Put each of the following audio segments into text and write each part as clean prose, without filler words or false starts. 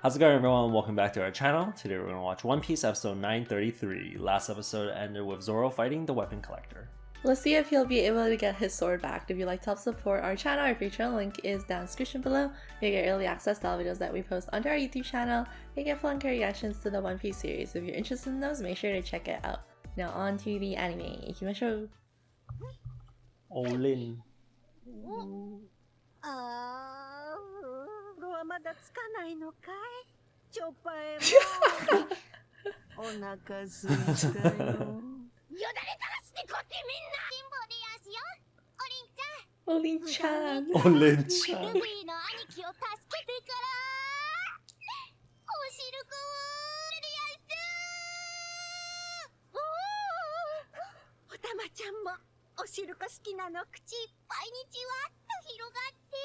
How's it going, everyone? Welcome back to our channel. Today we're going to watch One Piece episode 933. Last episode ended with Zoro fighting the weapon collector. Let's see if he'll be able to get his sword back. If you'd like to help support our channel, our Patreon link is down in the description below. You get early access to all videos that we post onto our YouTube channel. You get full reactions to the One Piece series. If you're interested in those, make sure to check it out. Now on to the anime. Ikimashou. Olin. まだつかないのかいチョッパーお腹すいたよよだれ垂らしてこってみんな辛抱でやすよおりんちゃんルフィの兄貴を助けてからおしるこでやすおたまちゃんもおしるこ好きなの口いっぱいにじわっと広がって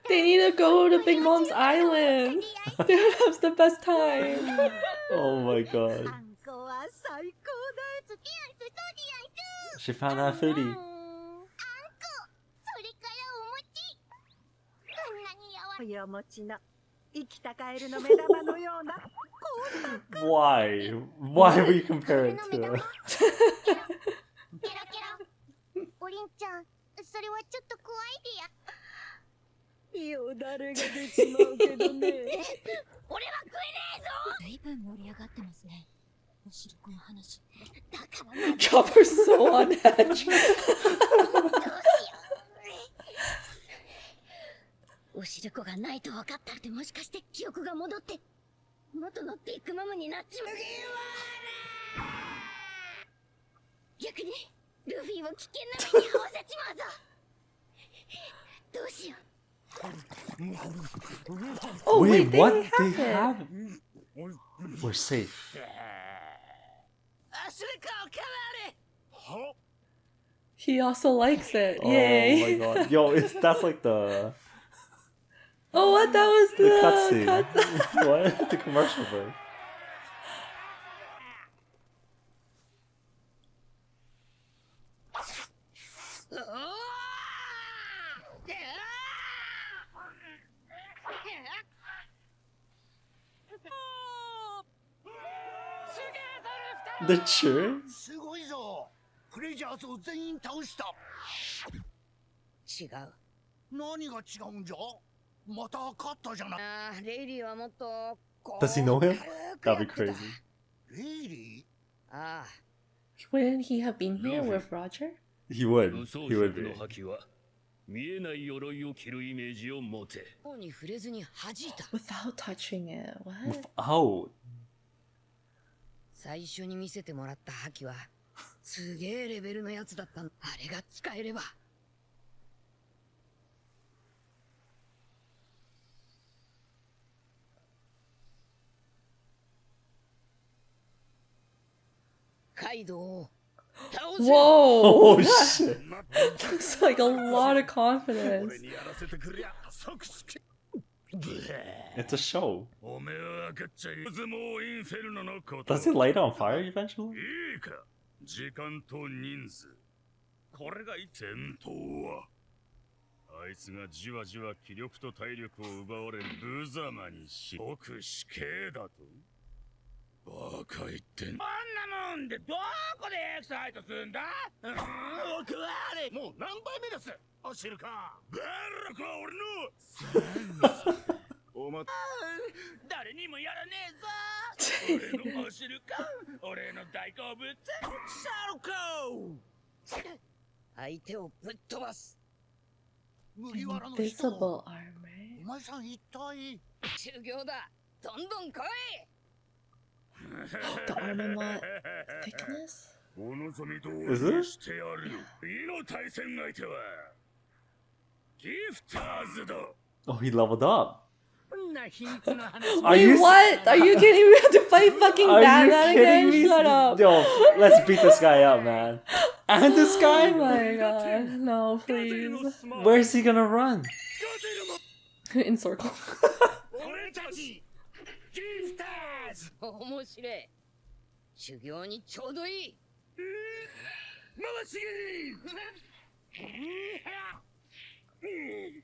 They need to go to Big Mom's Island. They would have the best time. Oh my god. She found that foodie. Why? Why are you comparing it to? よだれが出ちまうけどね。俺は食えねえぞ。随分盛り上がってますね。おしるこの話。だからな。Chopper's so on edge. おしるこがないと分かったってもしかして記憶が戻って元のビッグマムになっちまう。逆にルフィを危険な目に遭わせちまうぞ。どうしよう。 Oh wait, they what? have They it. have it. We're safe. He also likes it. Oh Yay. my god. Yo, that's like the Oh, what? That was the cutscene. What? The commercial break. The cheering? すごいぞ。プレジャーズを全員倒した。違う。何が違うんじゃ？また勝ったじゃない。ああ、レイリーはもっと。Does he know him? That'd be crazy. レイリー？ああ。Wouldn't he have been here with Roger? He would. He would be. 見えない鎧を着るイメージを持て。に触れずに弾いた。Without touching it. What? Without. 最初に見せてもらった覇気はすげえレベルのやつだったん。あれが使えれば。カイドウを倒せ。 Whoa! Oh shit. Looks like a lot of confidence. It's a show. Does he light on fire eventually? 時間と人数これが戦闘はあいつがじわじわ気力と体力を奪われ無様にし僕死刑だとバカ言ってんあんなもんでどこでエキサイトすんだ僕はあれもう何杯目ですおしるかバラクは俺のおま誰にもやらねえぞ俺のおしるか俺の大好物シャルコ相手をぶっ飛ばす Invisible armor. お前さん一体修行だどんどん来い The armor not thickness? お望み通 Is り it? にしてやるよ次の対戦相手はギフターズだ Oh, he leveled up. Are Wait, you what? Are you kidding me? We have to fight fucking Are you Batman kidding again? me? Shut up. Yo, let's beat this guy up, man. And this Oh guy? my god. No, please. Where is he gonna run? In circle. 俺たちギフターズ面白い修行にちょうどいい回し蹴り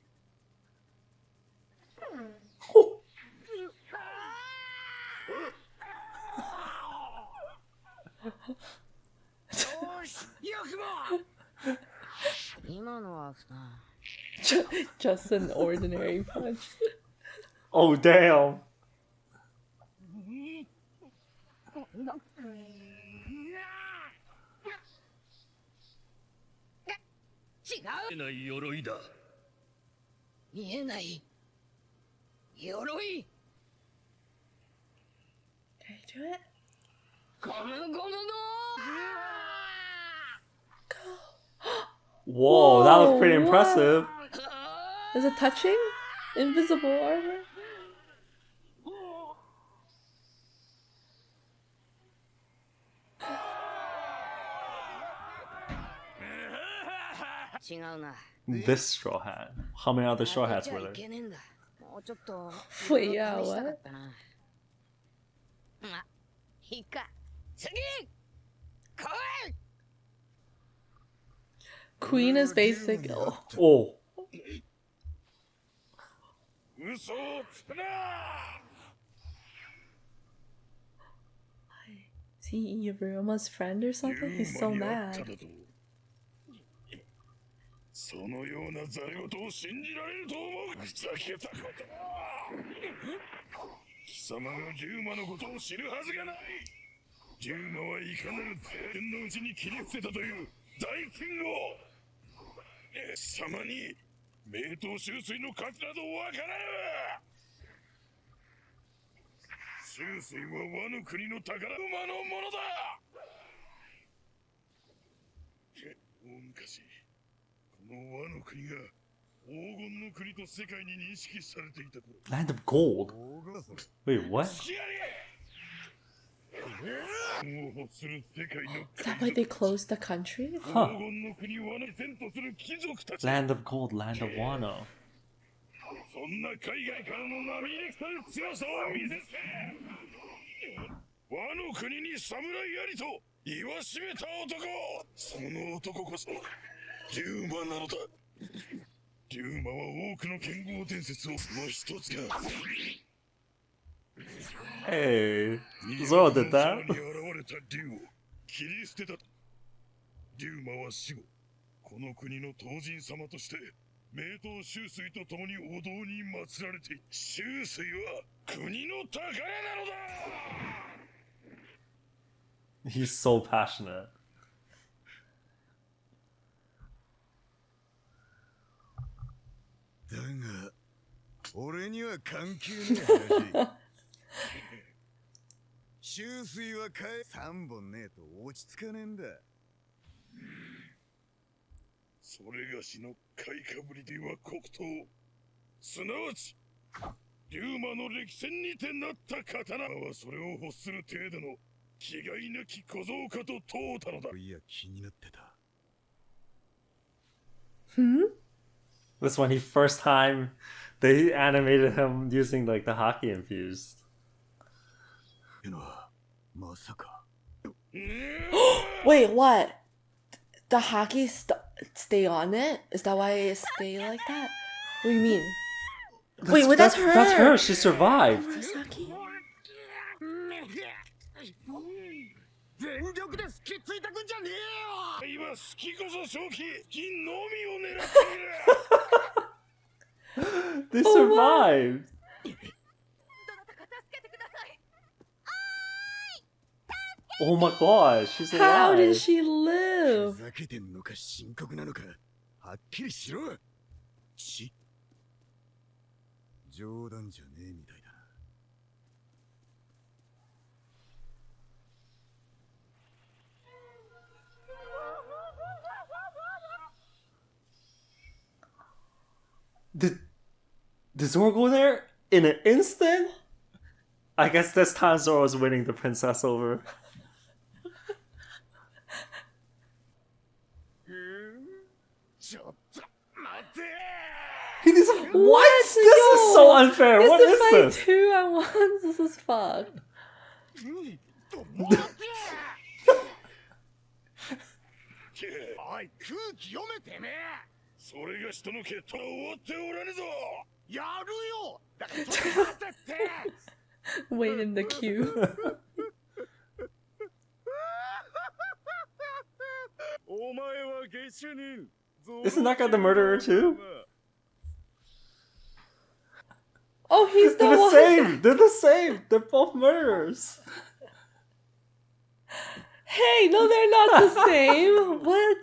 Just an ordinary punch. Oh damn. えない鎧だ。見えない鎧。 Can I do it? ゴムゴムの Whoa, that looks pretty Whoa, impressive. Is it touching? Invisible armor? This straw hat. How many other straw hats were there? Wait, yeah, what? Queen is basic. Oh. Oh. 嘘をつくな。 Is he Yuruma's friend or something? He's so mad. そのようなざれ事を信じられると思う。ふざけたこと。貴様がリュウマのことを知るはずがない。リュウマはいかなる天のうちに切り伏せたという大剣豪。貴様に名刀秋水の価値などわからぬ。秋水は和の国の宝馬のものだ。大昔、この和の国が黄金の国と世界に認識されていた頃。 Land of gold? Wait, what? Is that why they closed the country? Huh. Land of gold, land of Wano. そんな海外からの波に来たる強さを見せつけ。和の国に侍ありと言わしめた男。その男こそリュウマなのだ。リュウマは多くの剣豪伝説をその一つが。 Hey, Zoro did that. に現れた竜を切り捨てた。リュウマは死後、この国の当人様として名刀秋水と共にお堂に祀られている。秋水は国の宝なのだ。 He's so passionate. だが、俺には関係ない話。秋水は3本ねえと落ち着かねえんだ。それがしの買いかぶりでは黒刀、すなわちリュウマの歴戦にてなった刀はそれを欲する程度の気概なき小僧かと問うたのだ。いや、気になってた。 This when he first time they animated him using like the haki infused. Wait, what? The haki stay on it? Is that why it stay like that? What do you mean? Wait, that's her! That's her! She survived! Where's haki? 全力で好きついたくんじゃねえよ。今好きこそ正気、金のみを狙っている。 They survived! Oh my god, she's alive! How did she live? ふざけてんのか深刻なのかはっきりしろ。ち冗談じゃねえみたいだな。 Did Zoro go there in an instant? I guess this time Zoro's winning the princess over. He needs what? This is so unfair. What is fight this? 2 at once? This is fucked. おい、空気読めてめえ。それが人の決闘終わっておらねぞ。やるよ。だからちょっと待ってって。 Wait in the queue. Isn't that guy the murderer too? Oh, he's the They're the one. same. They're the same. They're both murderers. Hey, no, they're not the same. What?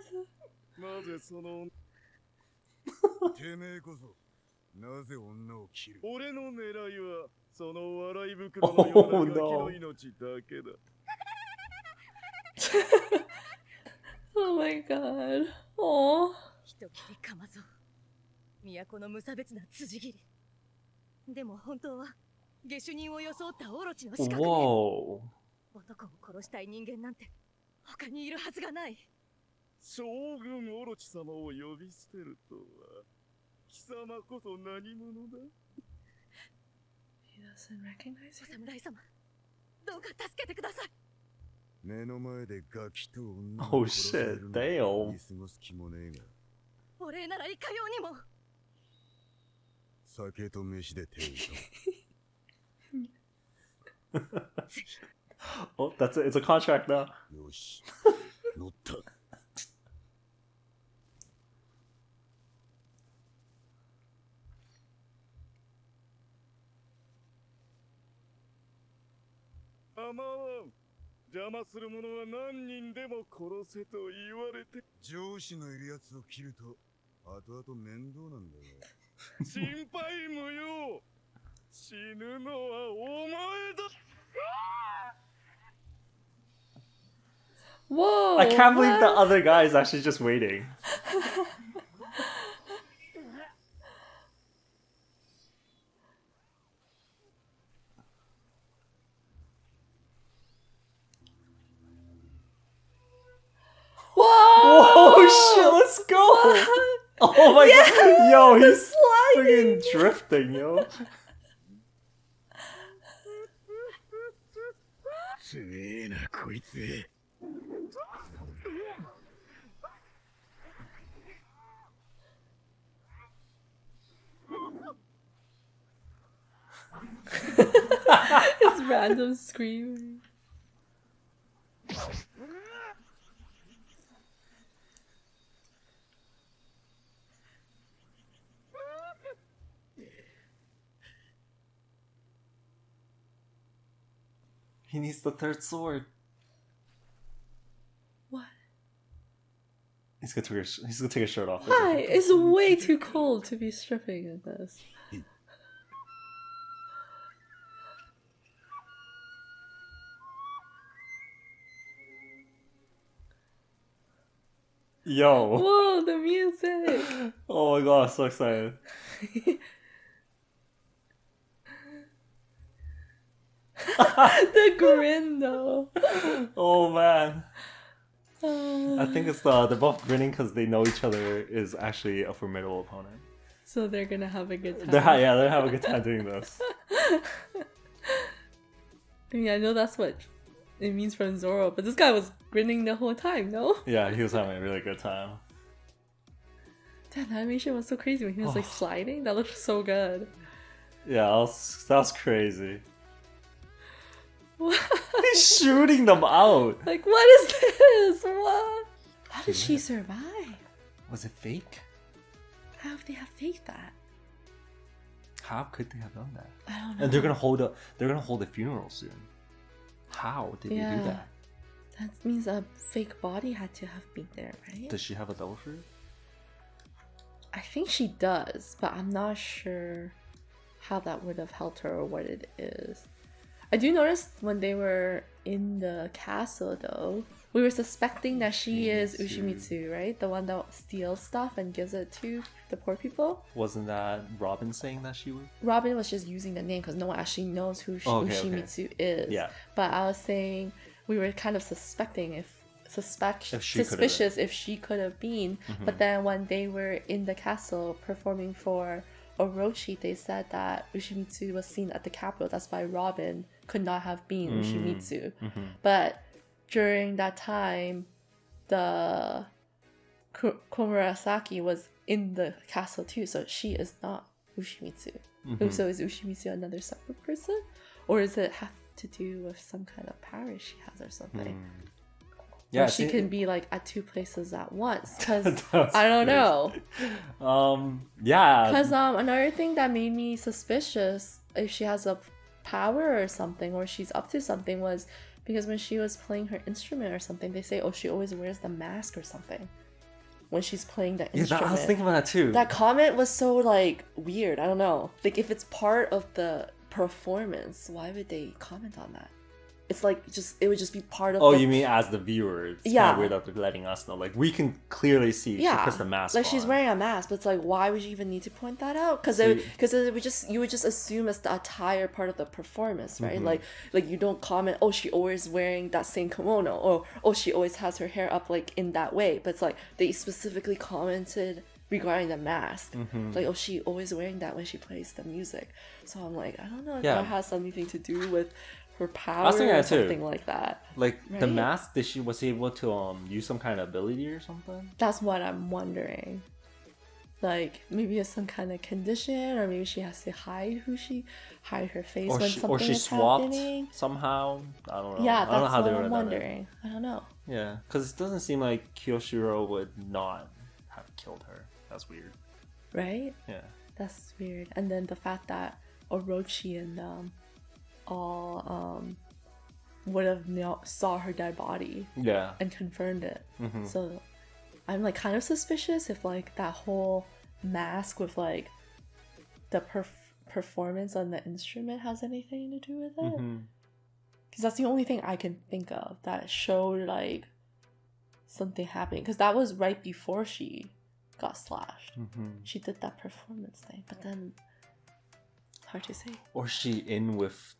てめえこそなぜ女を切る俺の狙いはその笑い袋のようなガキの命だけだ Oh my god. Oh. 人斬りかまぞ都の無差別な辻斬りでも本当は下手人を装ったオロチの仕掛け Whoa. 男を殺したい人間なんて他にいるはずがない将軍オロチ様を呼び捨てるとは貴様こそ何者だ He doesn't recognize お you. 侍様どうか助けてください目の前でガキと女 Oh を殺され shit, るの damn. 見過ごす気もねえがお礼ならいかようにも酒と飯で手を打と Oh, that's it. It's a contract now. うよし乗った構わん邪魔する者は何人でも殺せと言われて上司のいるやつを切ると後々面倒なんだよ心配無用死ぬのはお前だ Whoa. I can't believe the what? other guy is actually just waiting. Whoa. Oh shit, let's go! Oh my god! Yo, the he's sliding. freaking drifting, yo. すげえなこいつ His random screaming. He needs the third sword. What? He's gonna take his shirt off. Why? It's way too cold to be stripping in this. Yo. Whoa, the music. Oh my god, I'm so excited. The grin though. Oh man. I Uh, think it's they're both grinning because they know each other is actually a formidable opponent. so they're gonna have a good time. They're having a good time doing this. I mean, I know that's what it means from Zoro, but this guy was grinning the whole time, no? Yeah, he was having a really good time. Damn, the animation was so crazy when he was like sliding. That looked so good. Yeah, that was crazy. What? He's shooting them out. Like, what is this? What? How did she survive? Was it fake? How have they have faked that? How could they have done that? I don't know. And they're gonna hold a funeral soon. How did they do that? That means a fake body had to have been there, right? Does she have a double fruit? I think she does, but I'm not sure how that would have helped her or what it is. I do notice when they were in the castle though, we were suspecting that she is Ushimitsu, right? The one that steals stuff and gives it to the poor people. Wasn't that Robin saying that she would? Robin was just using the name because no one actually knows who Ushimitsu is. Yeah. But I was saying we were kind of suspecting suspicious if she could have been. Mm-hmm. But then when they were in the castle performing for Orochi, they said that Ushimitsu was seen at the capital. That's why Robin could not have been Ushimitsu. Mm-hmm. But during that time, the Komurasaki was in the castle too, so she is not Ushimitsu. Mm-hmm. So is Ushimitsu another separate person? Or does it have to do with some kind of power she has or something? Yeah, or she can be like at two places at once. Because That's I don't crazy. know. Yeah. Because another thing that made me suspicious if she has a power or something, or she's up to something, was because when she was playing her instrument or something, they say, oh, she always wears the mask or something when she's playing the instrument. I was thinking about that too. That comment was so like weird. I don't know. Like if it's part of the performance, why would they comment on that? It's like it would just be part of. Oh, you mean as the viewer? It's kind Yeah. of weird that they're letting us know. Like we can clearly see she puts the mask like on. she's wearing a mask, but it's like, why would you even need to point that out? Because you would just assume it's the attire part of the performance, right? Like you don't comment, oh, she always wearing that same kimono, or oh, she always has her hair up like in that way. But it's like they specifically commented regarding the mask, like, oh, she always wearing that when she plays the music. So I'm like, I don't know if that has something to do with her power or something like that. Like the right? mask, was she able to use some kind of ability or something? That's what I'm wondering. Like maybe it's some kind of condition, or maybe she has to hide her face when something is happening. Somehow. I don't know. Yeah, I don't know that's how what they I'm would wondering. I don't know. Yeah, because it doesn't seem like Kyoshiro would not have killed her. That's weird. Right? Yeah. That's weird. And then the fact that Orochi and all would have saw her dead body. Yeah. And confirmed it. So I'm like kind of suspicious if like that whole mask with like the performance on the instrument has anything to do with it. Because that's the only thing I can think of that showed like something happening. Because that was right before she got slashed. She did that performance thing, but then it's hard to say. Or she in with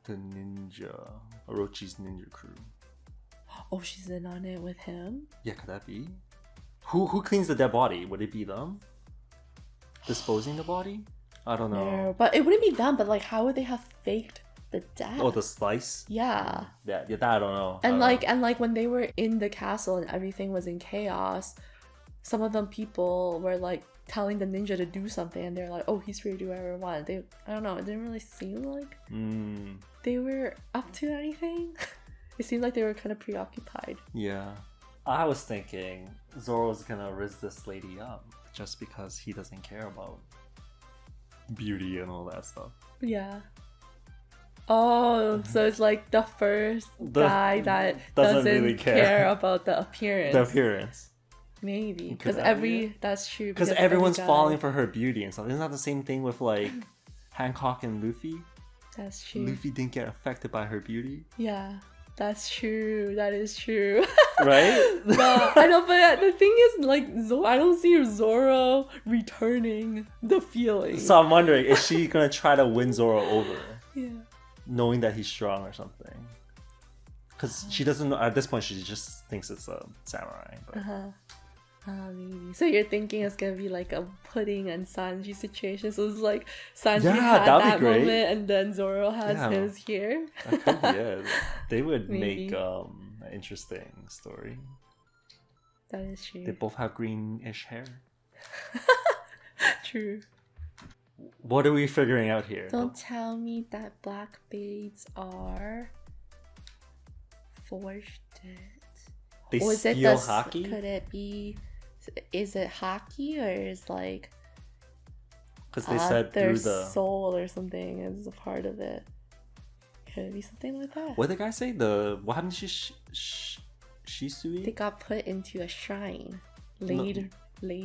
the ninja, Orochi's ninja crew. Oh, she's in on it with him? Yeah, could that be? Who cleans the dead body? Would it be them? Disposing the body? I don't know. No, but it wouldn't be them, but like how would they have faked the death? Oh, the slice? Yeah. Yeah, that I don't know. And like when they were in the castle and everything was in chaos, some of them people were like telling the ninja to do something, and they're like, oh, he's free to do whatever he wants. I don't know, it didn't really seem like they were up to anything. It seemed like they were kind of preoccupied. Yeah. I was thinking Zoro's gonna riz this lady up just because he doesn't care about beauty and all that stuff. Yeah. Oh, so it's like the first guy that doesn't really care about the appearance. The appearance. Maybe. Because that's true. Because everyone's falling for her beauty and stuff. Isn't that the same thing with like Hancock and Luffy? That's true. Luffy didn't get affected by her beauty. Yeah. That's true. That is true. Right? But I know, but the thing is, like, I don't see Zoro returning the feeling. So I'm wondering, is she gonna try to win Zoro over? Yeah. Knowing that he's strong or something? Because she doesn't know, at this point, she just thinks it's a samurai. But... Maybe. So you're thinking it's gonna be like a Pudding and Sanji situation. So it's like Sanji had that'd that be great. moment, and then Zoro has his here. That could be it. They would Maybe. make an interesting story. That is true. They both have greenish hair. True. What are we figuring out here? Don't tell me that black beads are forged. They Or is it steal the, haki? Could it be? Is it haki, or is like? Because they said their through the soul or something is a part of it. Could it be something like that? What did the guy say? What happened to Shisui? They got put into a shrine, laid.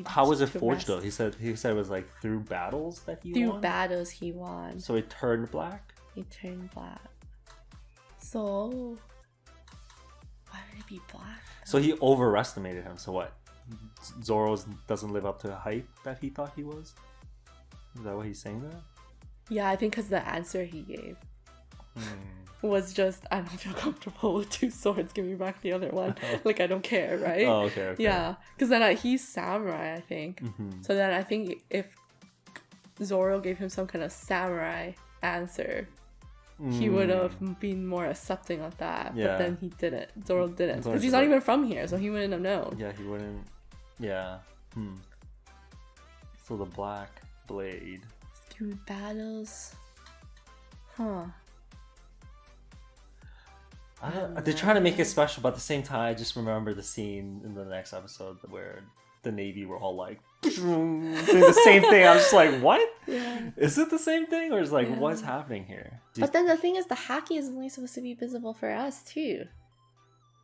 How was it to forged rest. though? He said it was like through battles that he Through won. battles he won. So it turned black. He turned black. So why would it be black? So he overestimated him. So what? Zoro doesn't live up to the hype that he thought he was? Is that what he's saying there? Yeah, I think because the answer he gave was just, I don't feel comfortable with two swords, give me back the other one. Like, I don't care, right? Oh, okay. Yeah, because then he's samurai, I think. So then I think if Zoro gave him some kind of samurai answer, he would have been more accepting of that. Yeah. But then he didn't. Zoro didn't. Zoro's Because he's like- not even from here, so he wouldn't have known. Yeah, he wouldn't. Yeah. So the black blade. Through battles. Huh. They're trying to make it special, but at the same time, I just remember the scene in the next episode where the Navy were all like doing the same thing. I was just like, what? Yeah. Is it the same thing, or is like Yeah. what's happening here? But then the thing is, the haki is only supposed to be visible for us too.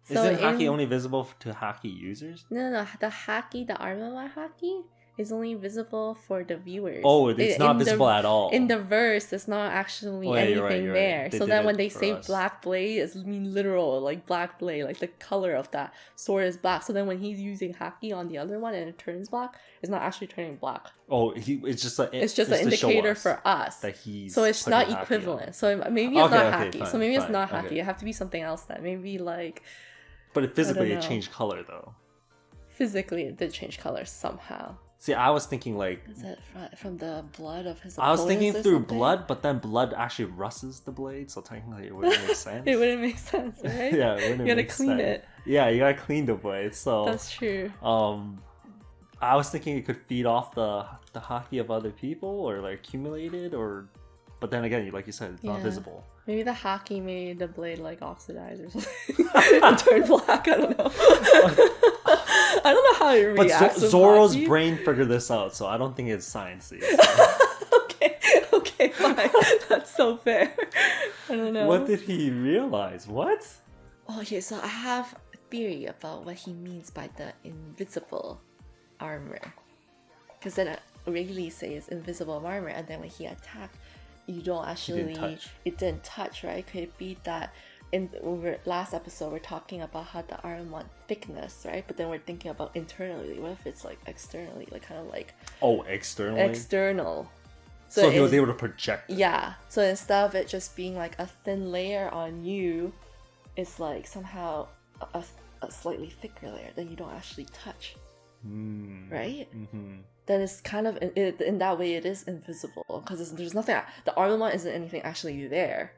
Isn't haki only visible to haki users? No. The haki, the Armament haki, is only visible for the viewers. Oh, it's not visible at all. In the verse, there's not actually you're anything right, you're right. there. They So did then it when they for say us. black blade, it's mean literal, like black blade, like the color of that sword is black. So then when he's using haki on the other one and it turns black, it's not actually turning black. Oh, it's just an It's just an indicator for us. that he's So it's putting not haki on. equivalent. So maybe it's not Okay, haki. fine, So maybe it's fine, not haki. okay. It have to be something else then. Maybe like But physically, it know. changed color though. physically it did change color somehow. See, I was thinking like Is it from the blood of his I was thinking opponents or through something? blood, but then blood actually rusts the blade, so technically it wouldn't make sense. It wouldn't make sense, right? Yeah, it wouldn't You gotta make clean sense. it. Yeah, you gotta clean the blade. So That's true. I was thinking it could feed off the haki of other people or like accumulated, or but then again, like you said, it's not Yeah. visible. Maybe the haki made the blade like oxidize or something and turn black. I don't know. I don't know how it But reacts. with Zoro's haki. brain figured this out, so I don't think it's sciencey. Okay, fine. That's so fair. I don't know. What did he realize? What? Okay, so I have a theory about what he means by the invisible armor. Because then Rayleigh says invisible armor, and then when he attacked, you don't actually. touch. It didn't touch, right? Could it be that in last episode we're talking about how the armor thickness, right? But then we're thinking about internally. What if it's like externally, like kind of like Oh, externally. external? So he was able to project. Yeah. So instead of it just being like a thin layer on you, it's like somehow a slightly thicker layer that you don't actually touch. Right? Mm-hmm. Then it's kind of in that way it is invisible because there's nothing. The armament isn't anything actually there,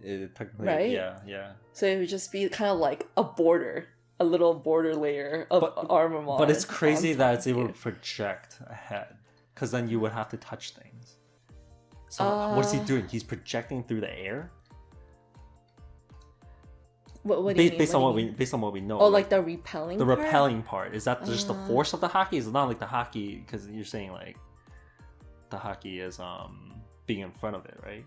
Technically, Right? Yeah. so it would just be kind of like a little border layer of armament. But it's crazy on that top it's of able you. to project ahead, because then you would have to touch things. So what is he doing? He's projecting through the air. What do you mean? Based on What what do you we mean? based on what we know. Oh, like the repelling. the part? repelling part. Is that just the force of the haki? Is it not like the haki? Because you're saying like the haki is being in front of it, right?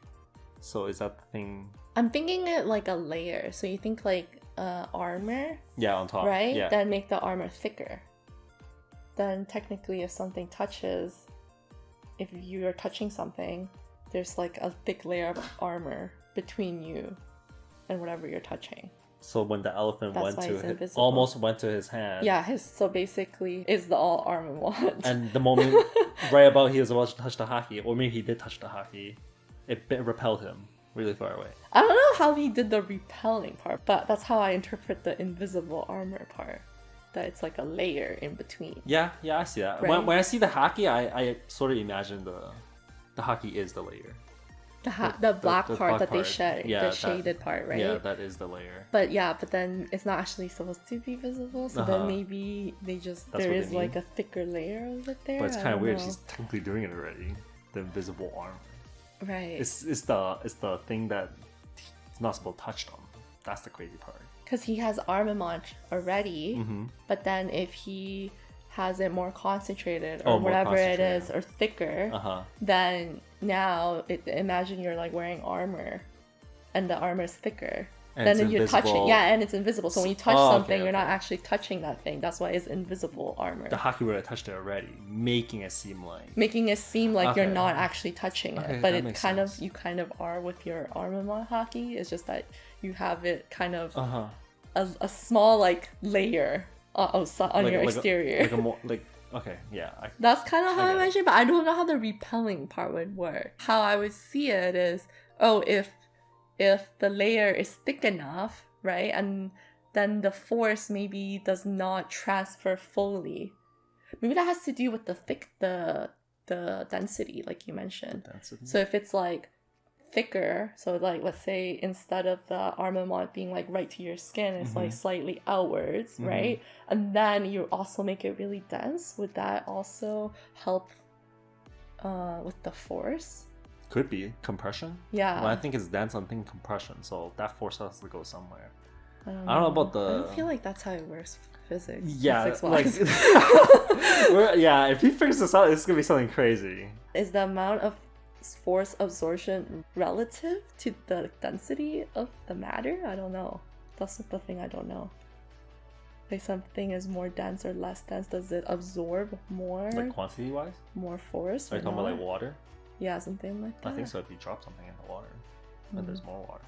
So is that the thing? I'm thinking it like a layer. So you think like armor, Yeah, on top. right? Yeah. Then make the armor thicker. Then technically, if something touches, if you are touching something, there's like a thick layer of armor between you and whatever you're touching. So when the elephant That's went why to it's his, invisible. almost went to his hand. Yeah, so basically, it's the all armor one. And the moment right about he was about to touch the haki, or maybe he did touch the haki, it repelled him really far away. I don't know how he did the repelling part, but that's how I interpret the invisible armor part. That it's like a layer in between. Yeah, I see that. Right. When I see the haki, I sort of imagine the haki is the layer. The black the part black that they part. shed, Yeah, the that- shaded part, right? Yeah, that is the layer. But then it's not actually supposed to be visible, so then maybe they just That's there what is they like mean. a thicker layer of it there. But it's I kind of don't weird. know. She's technically doing it already. The invisible arm. Right. It's the thing that he's not supposed to touch them. That's the crazy part. Because he has armament already, Mm-hmm. but then if he has it more concentrated Oh, or more whatever it concentrated. is or thicker, Uh-huh. then now imagine you're like wearing armor and the armor is thicker. And then it's you're touching, invisible. yeah, and it's invisible. So when you touch Oh, okay, something, you're not okay. actually touching that thing. That's why it's invisible armor. The haki would have touched it already, making it seem like. Making it seem like you're Okay. not actually touching Okay, it, but that it makes kind sense. of you kind of are with your armament haki. It's just that you have it kind of Uh-huh. a small like layer on your exterior. Okay, yeah. That's kind of how I I get it. mentioned, but I don't know how the repelling part would work. How I would see it is, if the layer is thick enough, right, and then the force maybe does not transfer fully. Maybe that has to do with the density, like you mentioned. Density. So if it's like thicker, so like let's say instead of the armament being like right to your skin, it's like slightly outwards, right? And then you also make it really dense. Would that also help with the force? Could be compression. Yeah. When I think it's dense, I'm thinking compression. So that force has to go somewhere. I don't know about the. I don't feel like that's how it works. Physics. Yeah, Physics-wise. yeah. If he figures this out, it's gonna be something crazy. Is the amount of force absorption relative to the density of the matter? I don't know. That's the thing I don't know. Like something is more dense or less dense, does it absorb more? Like quantity wise? More force? Are you talking about like water? Yeah, something like that. I think so. If you drop something in the water, then there's more water.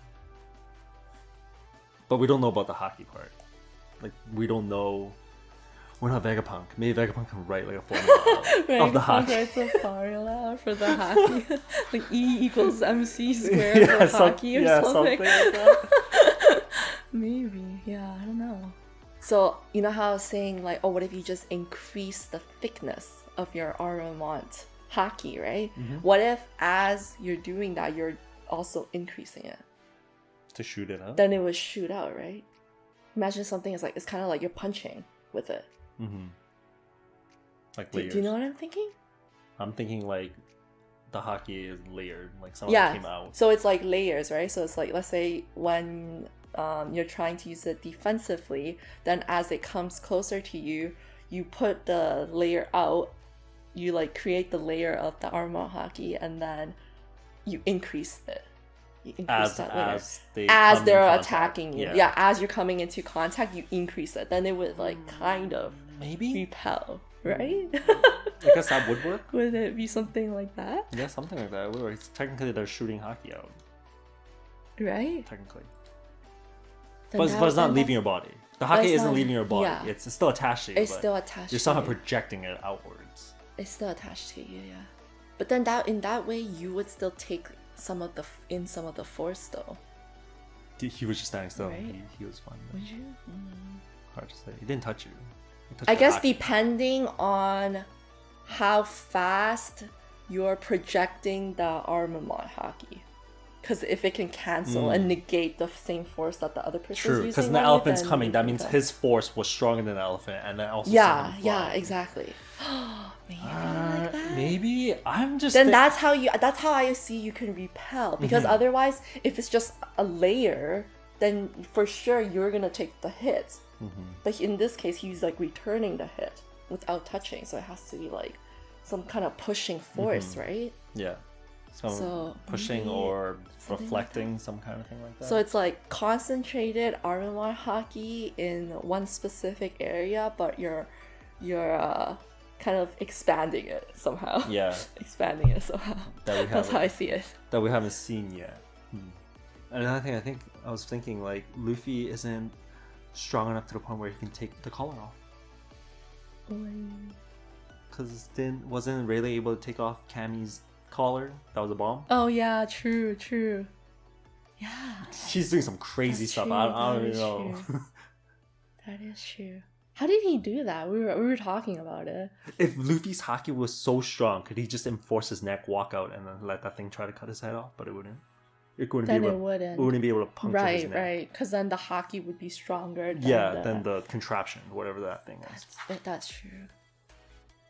But we don't know about the haki part. Like we don't know. We're not Vegapunk. Maybe Vegapunk can write like a formula of the haki. Writes a formula for the haki, like E equals MC squared for haki or something. Like that. Maybe, yeah, I don't know. So you know how I was saying like, oh, what if you just increase the thickness of your Armament haki, right? Mm-hmm. What if as you're doing that, you're also increasing it? To shoot it out? Then it would shoot out, right? Imagine something is like, it's kind of like you're punching with it. Mm-hmm. Like Do layers. you know what I'm thinking? I'm thinking like the haki is layered, like some of Yeah, it came out. so it's like layers, right? So it's like, let's say when you're trying to use it defensively, then as it comes closer to you, you put the layer out, you like create the layer of the Armament haki, and then you increase it. You increase that layer. As they're attacking you. Yeah, as you're coming into contact, you increase it. Then it would like kind of maybe repel, right? I guess that would work. Would it be something like that? Yeah, something like that. Well, technically, they're shooting haki out. Right? Technically. Then But it's not leaving your body. The haki isn't not- leaving your body. yeah. It's still attached to you. It's but still attached you're to somehow you. projecting it outwards. It's still attached to you, yeah. But then in that way, you would still take some of the force, though. He was just standing still. Right. He was fine. Would you? Hard to say. He didn't touch you. He touched I the guess haki. depending on how fast you're projecting the Armament haki. Because if it can cancel and negate the same force that the other person's True, using, because the on it, elephant's then coming. you That can means go. his force was stronger than the elephant, and then also Yeah, sent him yeah, flying. exactly. Maybe like that. Maybe I'm just. Then that's how I see you can repel, because otherwise, if it's just a layer, then for sure you're gonna take the hit. But in this case, he's like returning the hit without touching, so it has to be like some kind of pushing force, right? Yeah. So pushing maybe or something like reflecting, some kind of thing like that. So it's like concentrated Armament haki in one specific area, but you're kind of expanding it somehow. Yeah. Expanding it somehow. That's how I see it. That we haven't seen yet. And another thing, I was thinking like Luffy isn't strong enough to the point where he can take the collar off. Because wasn't Rayleigh able to take off Cammy's collar? That was a bomb. Oh yeah, true. Yeah. She's doing some crazy That's stuff. true, I that don't even is know. true. That is true. How did he do that? We were talking about it. If Luffy's haki was so strong, could he just enforce his neck, walk out, and then let that thing try to cut his head off? But it wouldn't. It wouldn't Then be it able. wouldn't. It wouldn't be able to puncture his neck. Right. Because then the haki would be stronger. Than the contraption, whatever that thing is. That's true.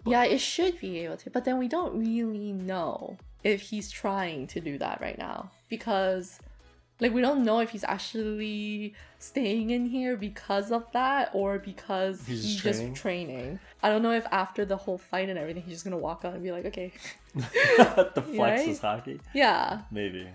Yeah, it should be able to, but then we don't really know if he's trying to do that right now, because like we don't know if he's actually staying in here because of that or because he's just training. I don't know if after the whole fight and everything he's just gonna walk out and be like, okay. The flex is haki. Yeah. Maybe.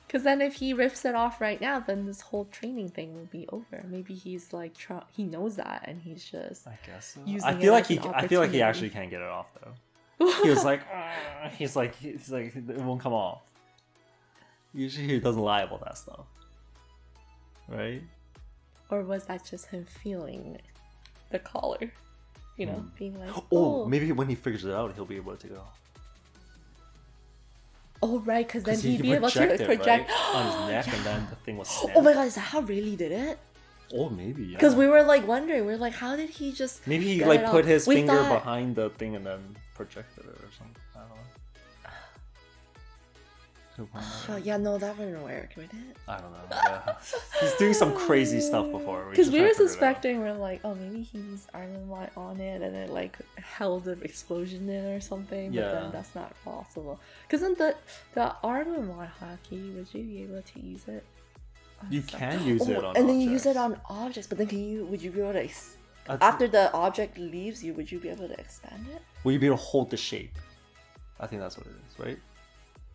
Because then if he rips it off right now, then this whole training thing will be over. Maybe he's like he knows that and he's just I guess so. using I feel it like as an I feel like he opportunity. actually can't get it off though. He was like, he's like it won't come off. Usually he doesn't lie about that stuff, right? Or was that just him feeling the collar? You know, being like, Oh, maybe when he figures it out, he'll be able to take it off. Oh, right, because then He he'd could be able to project it, project right, on his neck, and then the thing was snapped. Oh my god, is that how Rayleigh did it? Oh, maybe, yeah. Because we were like wondering, we're like, how did he just Maybe he get like it put off? his We finger thought- behind the thing and then projected it or something. I don't know. Oh, yeah, no, that wouldn't work, would it? I don't know. Yeah. He's doing some crazy stuff before. Because we were suspecting, we're like, oh, maybe he used Iron Light on it and it like held the explosion in or something. But then that's not possible. Because then the Armor Mod haki, would you be able to use it? You can use it on and then objects. you use it on objects, but then would you be able to after the object leaves you, would you be able to expand it? Will you be able to hold the shape? I think that's what it is, right?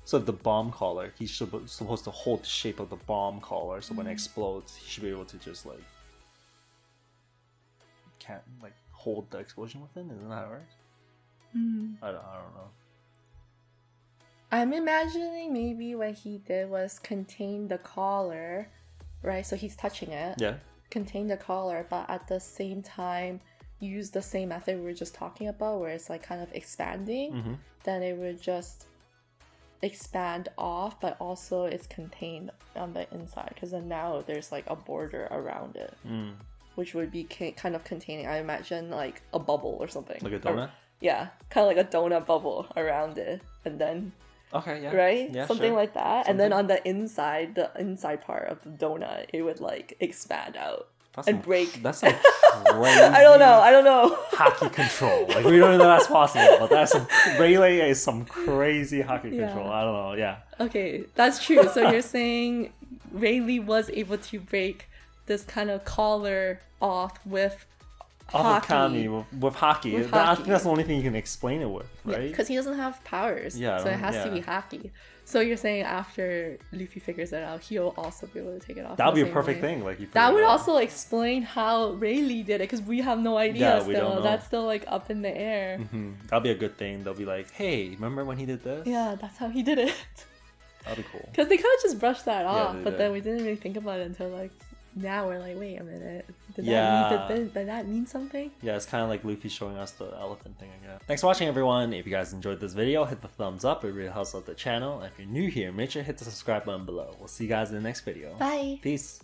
So the bomb collar, he's supposed to hold the shape of the bomb collar, so when it explodes, he should be able to just like hold the explosion within. Isn't that how it works? I don't know. I'm imagining maybe what he did was contain the collar, right? So he's touching it. Yeah. Contain the collar, but at the same time use the same method we were just talking about, where it's like kind of expanding. Then it would just expand off, but also it's contained on the inside, because then now there's like a border around it, which would be kind of containing, I imagine, like a bubble or something, like a donut. Yeah, kind of like a donut bubble around it, and then right, yeah, something sure. like that. And then on the inside part of the donut, it would like expand out and break. That's some crazy. I don't know. Haki control. Like, we don't know that's possible, but that's Rayleigh is some crazy haki control. I don't know. Yeah. Okay, that's true. So you're saying Rayleigh was able to break this kind of collar off with Off of haki. Kami with haki. With I haki. think that's the only thing you can explain it with, right? Because he doesn't have powers. Yeah, So it has to be haki. So you're saying after Luffy figures it out, he'll also be able to take it off. That would be a the same perfect way. thing. Like, That would also explain how Rayleigh did it, because we have no idea Yeah, we still. don't know. That's still like up in the air. That'll be a good thing. They'll be like, hey, remember when he did this? Yeah, that's how he did it. That'd be cool. Because they could have just brushed that off, they but did. then we didn't really think about it until like now we're like, wait a minute. Did that mean something? Yeah, it's kind of like Luffy showing us the elephant thing again. Thanks for watching, everyone. If you guys enjoyed this video, hit the thumbs up. It really helps out the channel. And if you're new here, make sure to hit the subscribe button below. We'll see you guys in the next video. Bye. Peace.